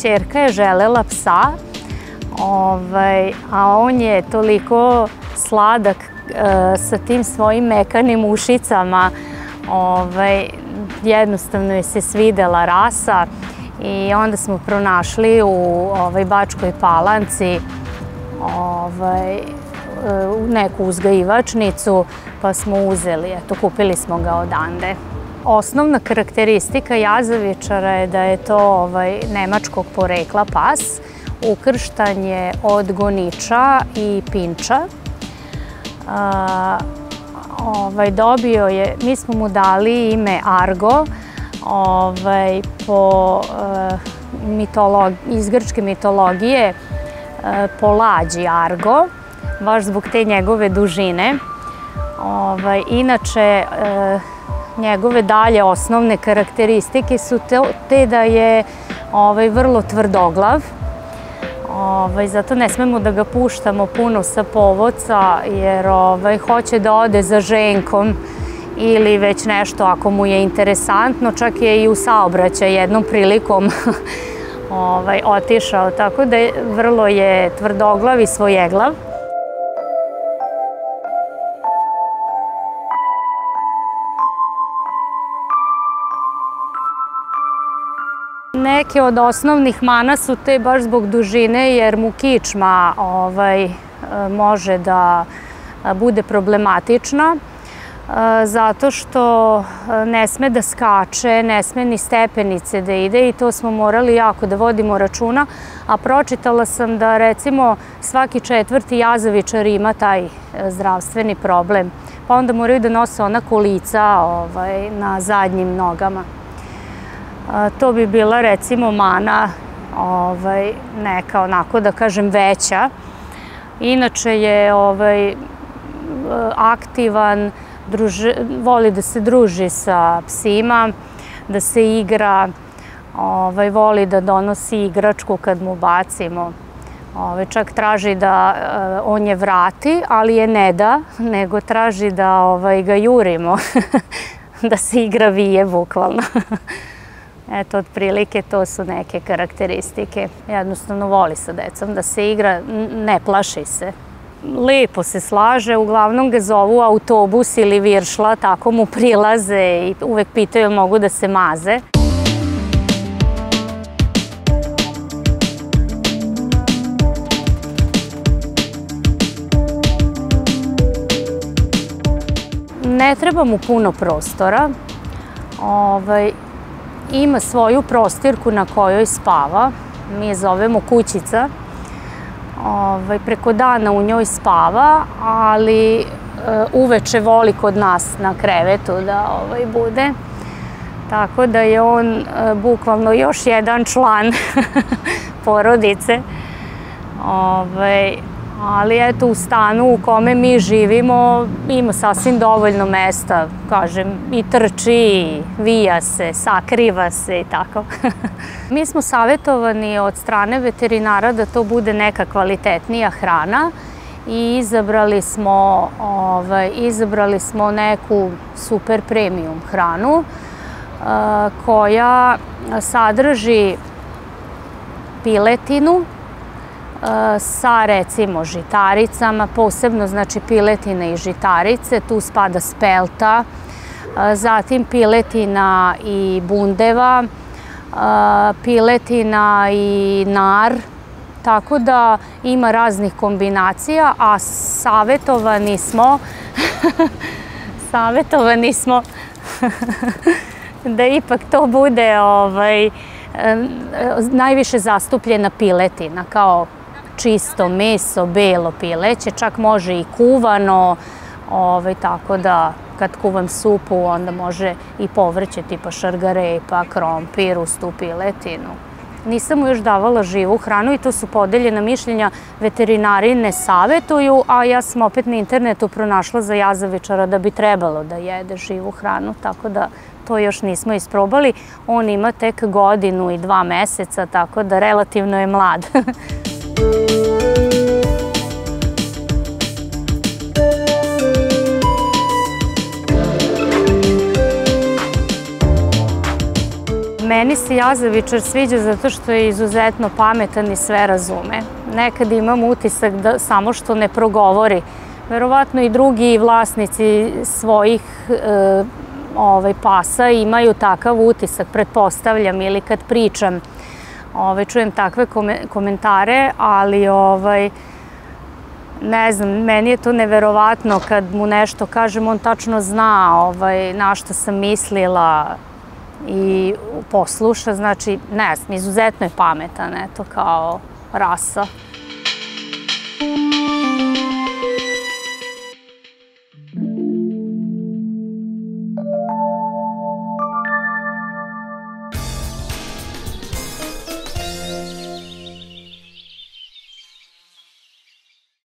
ćerka je želela psa, a on je toliko sladak sa tim svojim mekanim ušicama. Jednostavno je se svidela rasa i onda smo pronašli u Bačkoj Palanci neku uzgajivačnicu, pa smo uzeli, eto, kupili smo ga odande. Osnovna karakteristika jazavičara je da je to nemačkog porekla pas, ukrštan je od goniča i pinča. Dobio je, mi smo mu dali ime Argo, iz grčke mitologije po lađi Argo, baš zbog te njegove dužine. Inače, njegove dalje osnovne karakteristike su te da je vrlo tvrdoglav, zato ne smemo da ga puštamo puno sa povodca, jer hoće da ode za ženkom ili već nešto ako mu je interesantno, čak je i u saobraćaj jednom prilikom otišao, tako da vrlo je tvrdoglav i svojeglav. Neke od osnovnih mana su te baš zbog dužine, jer mu kičma može da bude problematična, zato što ne sme da skače, ne sme ni stepenice da ide i to smo morali jako da vodimo računa, a pročitala sam da recimo svaki 4. jazavičar ima taj zdravstveni problem, pa onda moraju da nose ona kolica na zadnjim nogama. To bi bila recimo mana neka onako da kažem veća. Inače je aktivan, voli da se druži sa psima, da se igra, voli da donosi igračku kad mu bacimo. Čak traži da on je vrati, ali je ne da, nego traži da ga jurimo, da se igra vije bukvalno. Eto, otprilike to su neke karakteristike. Jednostavno voli sa decom da se igra, ne plaši se. Lepo se slaže, uglavnom ga zovu autobus ili viršla, tako mu prilaze i uvek pitaju mogu da se maze. Ne treba mu puno prostora. Ima svoju prostirku na kojoj spava, mi je zovemo kućica. Preko dana u njoj spava, ali uveče voli kod nas na krevetu da bude. Tako da je on bukvalno još jedan član porodice. Ali eto, u stanu u kome mi živimo ima sasvim dovoljno mesta, kažem, i trči, i vija se, sakriva se i tako. Mi smo savjetovani od strane veterinara da to bude neka kvalitetnija hrana i izabrali smo neku super premium hranu koja sadrži piletinu sa recimo žitaricama, posebno znači piletina i žitarice, tu spada spelta, zatim piletina i bundeva, piletina i nar, tako da ima raznih kombinacija, a savjetovani smo da ipak to bude najviše zastupljena piletina, kao čisto meso, belo pileće, čak može i kuvano, tako da kad kuvam supu onda može i povrće tipa šargarepa, krompir uz tu piletinu. Nisam mu još davala živu hranu i to su podeljena mišljenja, veterinari ne savjetuju, a ja sam opet na internetu pronašla za jazavičara da bi trebalo da jede živu hranu, tako da to još nismo isprobali. On ima tek 1 godinu i 2 meseca, tako da relativno je mlad. Meni se Jazavičar sviđa zato što je izuzetno pametan i sve razume. Nekad imam utisak da samo što ne progovori. Verovatno i drugi vlasnici svojih pasa imaju takav utisak, pretpostavljam, ili kad pričam, čujem takve komentare, ali ne znam, meni je to neverovatno kad mu nešto kažem, on tačno zna na što sam mislila i posluša, znači, ne znam, izuzetno je pametan, eto, kao rasa.